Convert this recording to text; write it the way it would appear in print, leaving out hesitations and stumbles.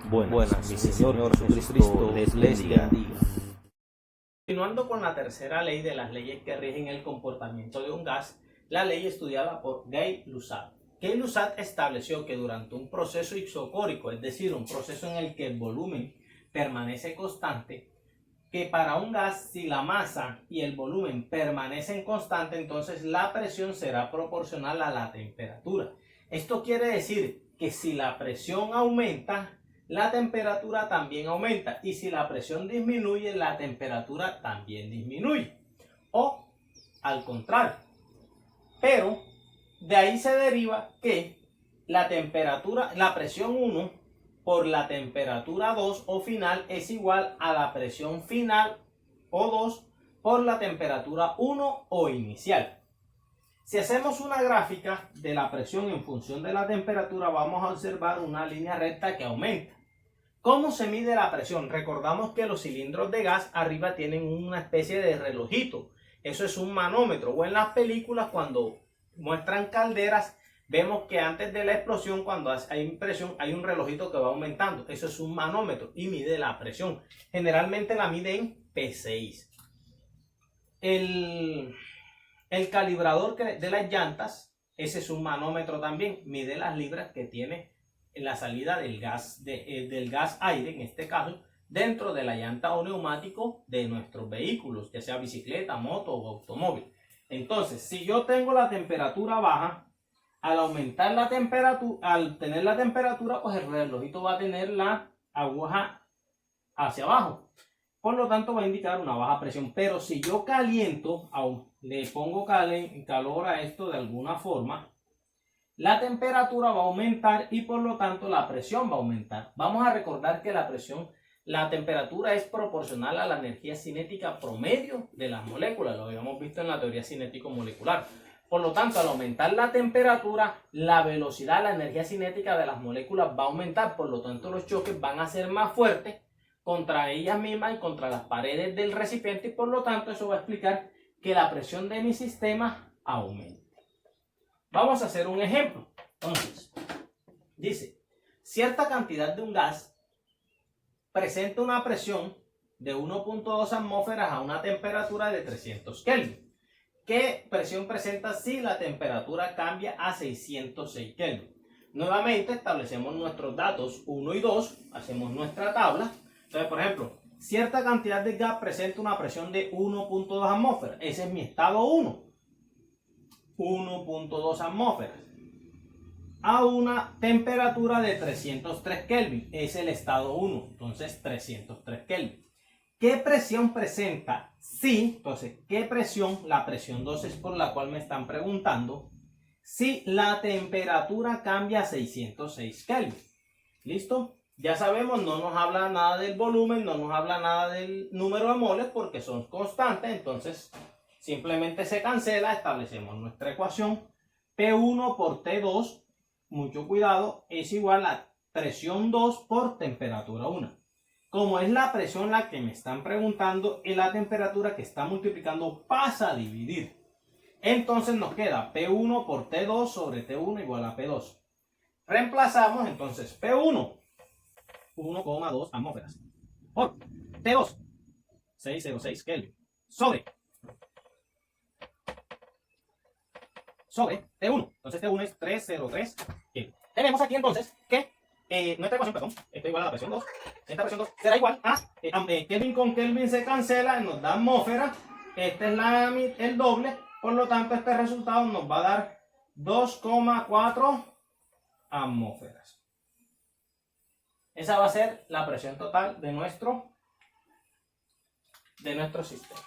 Buenas, mi Señor Jesucristo les bendiga. Continuando con la tercera ley de las leyes que rigen el comportamiento de un gas, la ley estudiada por Gay-Lussac. Gay-Lussac estableció que durante un proceso isocórico, es decir, un proceso en el que el volumen permanece constante, que para un gas, si la masa y el volumen permanecen constantes, entonces la presión será proporcional a la temperatura. Esto quiere decir que si la presión aumenta, la temperatura también aumenta, y si la presión disminuye, la temperatura también disminuye, o al contrario. Pero de ahí se deriva que la temperatura, la presión 1 por la temperatura 2 o final es igual a la presión final o 2 por la temperatura 1 o inicial. Si hacemos una gráfica de la presión en función de la temperatura, vamos a observar una línea recta que aumenta. ¿Cómo se mide la presión? Recordamos que los cilindros de gas arriba tienen una especie de relojito. Eso es un manómetro. O en las películas, cuando muestran calderas, vemos que antes de la explosión, cuando hay presión, hay un relojito que va aumentando. Eso es un manómetro y mide la presión. Generalmente la mide en P6. El calibrador de las llantas, ese es un manómetro también. Mide las libras que tiene en la salida del gas, del gas aire, en este caso, dentro de la llanta o neumático de nuestros vehículos, ya sea bicicleta, moto o automóvil. Entonces, si yo tengo la temperatura baja, al aumentar la temperatura, al tener la temperatura, pues el relojito va a tener la aguja hacia abajo. Por lo tanto, va a indicar una baja presión. Pero si yo caliento, le pongo calor a esto de alguna forma, la temperatura va a aumentar y por lo tanto la presión va a aumentar. Vamos a recordar que la temperatura es proporcional a la energía cinética promedio de las moléculas. Lo habíamos visto en la teoría cinético-molecular. Por lo tanto, al aumentar la temperatura, la velocidad, la energía cinética de las moléculas va a aumentar. Por lo tanto, los choques van a ser más fuertes contra ellas mismas y contra las paredes del recipiente. Y por lo tanto, eso va a explicar que la presión de mi sistema aumente. Vamos a hacer un ejemplo. Entonces, dice, cierta cantidad de un gas presenta una presión de 1.2 atmósferas a una temperatura de 300 Kelvin. ¿Qué presión presenta si la temperatura cambia a 606 Kelvin? Nuevamente establecemos nuestros datos 1 y 2, hacemos nuestra tabla. Entonces, por ejemplo, cierta cantidad de gas presenta una presión de 1.2 atmósferas. Ese es mi estado 1. 1.2 atmósferas a una temperatura de 303 Kelvin. Es el estado 1. Entonces 303 Kelvin. ¿Qué presión presenta? Sí, entonces, ¿qué presión? La presión 2 es por la cual me están preguntando si la temperatura cambia a 606 Kelvin. ¿Listo? Ya sabemos, no nos habla nada del volumen, no nos habla nada del número de moles porque son constantes. Entonces simplemente se cancela, establecemos nuestra ecuación. P1 por T2, mucho cuidado, es igual a presión 2 por temperatura 1. Como es la presión la que me están preguntando y la temperatura que está multiplicando pasa a dividir. Entonces nos queda P1 por T2 sobre T1 igual a P2. Reemplazamos entonces P1, 1,2 atmósferas, por T2, 606 Kelvin, sobre T1. Entonces T1 es 303 Kelvin. Tenemos aquí entonces que nuestra ecuación, perdón, esto es igual a la presión 2. Esta presión 2 será igual a Kelvin con Kelvin se cancela, nos da atmósfera. Este es el doble, por lo tanto este resultado nos va a dar 2,4 atmósferas. Esa va a ser la presión total de nuestro sistema.